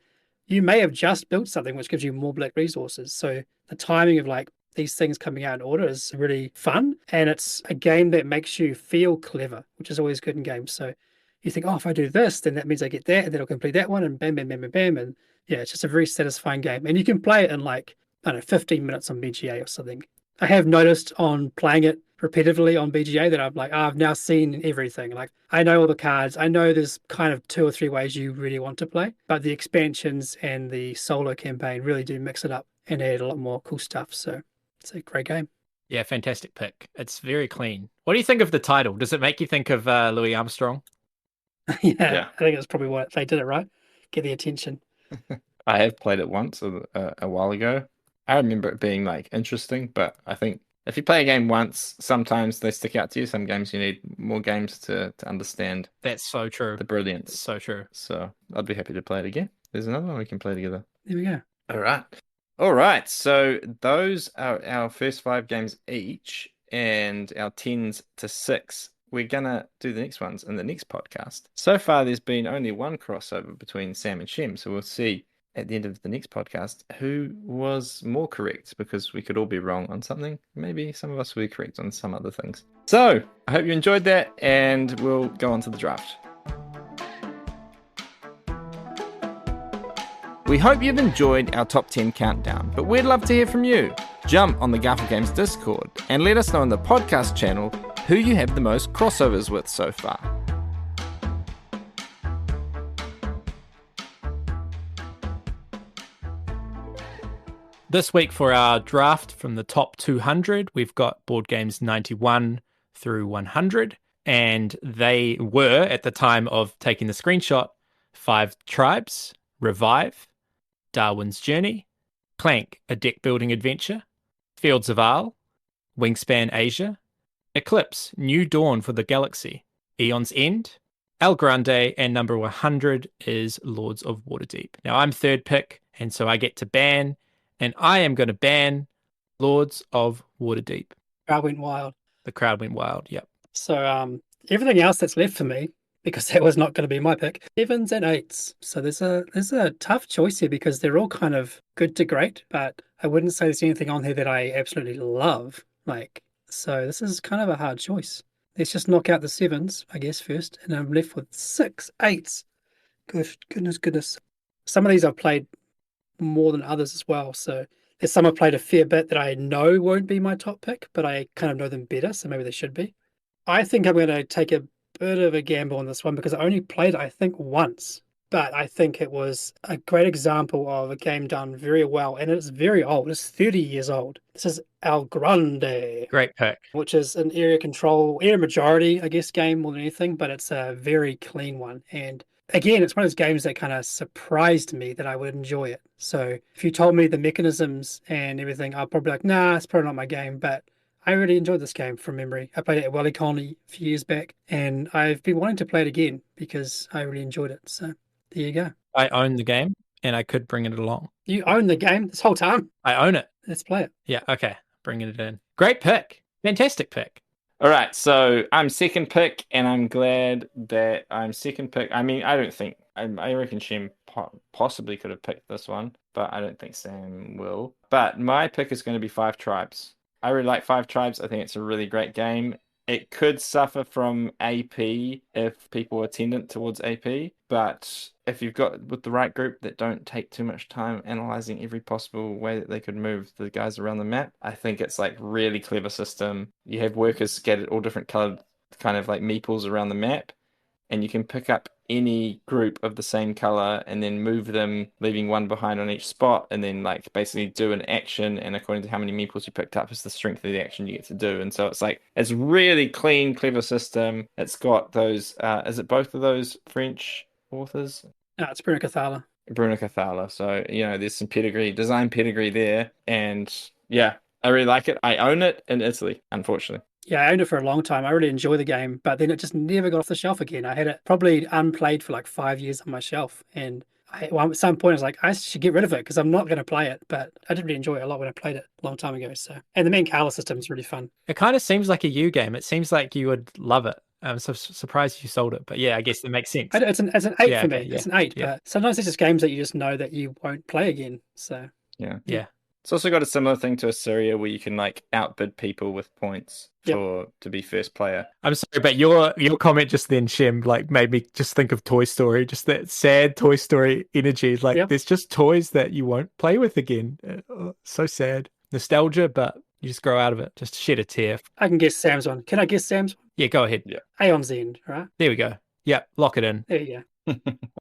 you may have just built something which gives you more black resources. So the timing of like these things coming out in order is really fun. And it's a game that makes you feel clever, which is always good in games. So you think, oh, if I do this, then that means I get that, and then I'll complete that one, and bam, bam, bam, bam, bam. And yeah, it's just a very satisfying game. And you can play it in like, I don't know, 15 minutes on BGA or something. I have noticed on playing it repetitively on BGA that I'm like, I've now seen everything. Like, I know all the cards. I know there's kind of 2 or 3 ways you really want to play, but the expansions and the solo campaign really do mix it up and add a lot more cool stuff. So it's a great game. Yeah, fantastic pick. It's very clean. What do you think of the title? Does it make you think of Louis Armstrong? Yeah, I think it's probably what they did it right. Get the attention. I have played it once a while ago. I remember it being like interesting, but I think if you play a game once, sometimes they stick out to you. Some games you need more games to understand. That's so true. The brilliance. So true. So I'd be happy to play it again. There's another one we can play together. There we go. All right. So those are our first 5 games each, and our 10s to 6. We're gonna do the next ones in the next podcast. So far, there's been only one crossover between Sam and Shem, so we'll see at the end of the next podcast who was more correct, because we could all be wrong on something. Maybe some of us will be correct on some other things. So I hope you enjoyed that, and we'll go on to the draft. We hope you've enjoyed our top 10 countdown, but we'd love to hear from you. Jump on the Garphill Games Discord and let us know in the podcast channel who you have the most crossovers with so far. This week for our draft from the top 200, we've got board games 91 through 100, and they were, at the time of taking the screenshot, 5 Tribes, Revive, Darwin's Journey, Clank, a deck building adventure, Fields of Arle, Wingspan Asia, Eclipse, New Dawn for the Galaxy, Eon's End, El Grande, and number 100 is Lords of Waterdeep. Now I'm third pick, and so I get to ban, and I am going to ban Lords of Waterdeep. Crowd went wild. The crowd went wild, yep. So everything else that's left for me, because that was not going to be my pick, 7s and 8s. So there's a tough choice here because they're all kind of good to great, but I wouldn't say there's anything on here that I absolutely love. Like, So this is kind of a hard choice. Let's just knock out the sevens, I guess, first, and I'm left with 6 8s. Goodness. Some of these I've played more than others as well. So there's some I've played a fair bit that I know won't be my top pick, but I kind of know them better, so maybe they should be. I think I'm going to take a bit of a gamble on this one because I only played it, I think, once. But I think it was a great example of a game done very well. And it's very old. It's 30 years old. This is El Grande. Great pick. Which is an area majority, I guess, game more than anything. But it's a very clean one. And again, it's one of those games that kind of surprised me that I would enjoy it. So if you told me the mechanisms and everything, I'd probably be like, nah, it's probably not my game. But I really enjoyed this game from memory. I played it at WellyCon a few years back. And I've been wanting to play it again because I really enjoyed it. So there you go. I own the game and I could bring it along. You own the game this whole time? I own it. Let's play it. Yeah, okay. Bringing it in. Great pick. Fantastic pick. All right, so I'm second pick, and I'm glad that I'm second pick. I mean, I don't think I reckon Shem possibly could have picked this one, but I don't think Sam will. But my pick is going to be Five Tribes. I really like Five Tribes. I think it's a really great game. It could suffer from AP if people are tendent towards AP, but if you've got with the right group that don't take too much time analyzing every possible way that they could move the guys around the map, I think it's like really clever system. You have workers scattered all different colored kind of like meeples around the map, and you can pick up any group of the same color and then move them, leaving one behind on each spot, and then like basically do an action, and according to how many meeples you picked up is the strength of the action you get to do. And so it's like it's really clean, clever system. It's got those is it both of those French authors? No, it's Bruno Cathala. Bruno Cathala. So, there's some design pedigree there, and yeah, I really like it. I own it in Italy, unfortunately. Yeah, I owned it for a long time. I really enjoy the game, but then it just never got off the shelf again. I had it probably unplayed for like 5 years on my shelf. And at some point, I was like, I should get rid of it because I'm not going to play it. But I did really enjoy it a lot when I played it a long time ago. And the main color system is really fun. It kind of seems like a you game. It seems like you would love it. I'm so surprised you sold it. But yeah, I guess it makes sense. It's an 8 Yeah, for me. okay, yeah, It's an 8. yeah. But sometimes it's just games that you just know that you won't play again. So Yeah. It's also got a similar thing to Assyria where you can like outbid people with points to be first player. I'm sorry, but your comment just then, Shem, like made me just think of Toy Story, just that sad Toy Story energy. Like there's just toys that you won't play with again. So sad. Nostalgia, but you just grow out of it. Just shed a tear. I can guess Sam's one. Can I guess Sam's one? Yeah, go ahead. Yeah. Aeon's End, right? There we go. Yeah, lock it in. There you go.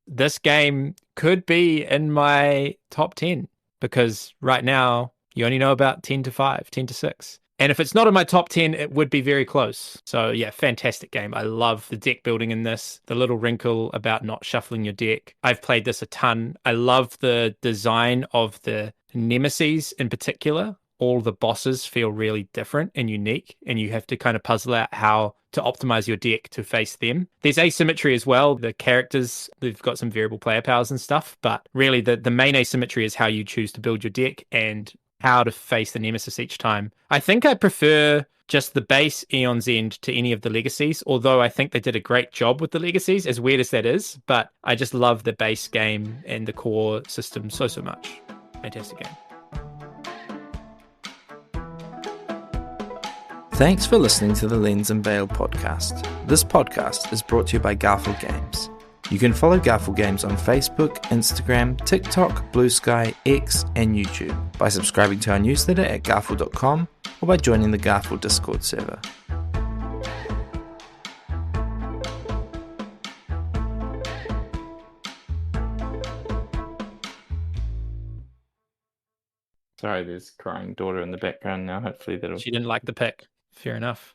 This game could be in my top 10 because right now you only know about 10 to 5, 10 to 6. And if it's not in my top 10, it would be very close. So yeah, fantastic game. I love the deck building in this, the little wrinkle about not shuffling your deck. I've played this a ton. I love the design of the nemesis in particular. All the bosses feel really different and unique, and you have to kind of puzzle out how to optimize your deck to face them. There's asymmetry as well. The characters, they've got some variable player powers and stuff, but really the main asymmetry is how you choose to build your deck and how to face the nemesis each time. I think I prefer just the base Aeon's End to any of the legacies, although I think they did a great job with the legacies, as weird as that is, but I just love the base game and the core system so much. Fantastic game. Thanks for listening to the Lens and Veil podcast. This podcast is brought to you by Garphill Games. You can follow Garphill Games on Facebook, Instagram, TikTok, Blue Sky, X, and YouTube by subscribing to our newsletter at garphill.com or by joining the Garphill Discord server. Sorry, there's crying daughter in the background now. Hopefully that'll... She didn't like the pick. Fair enough.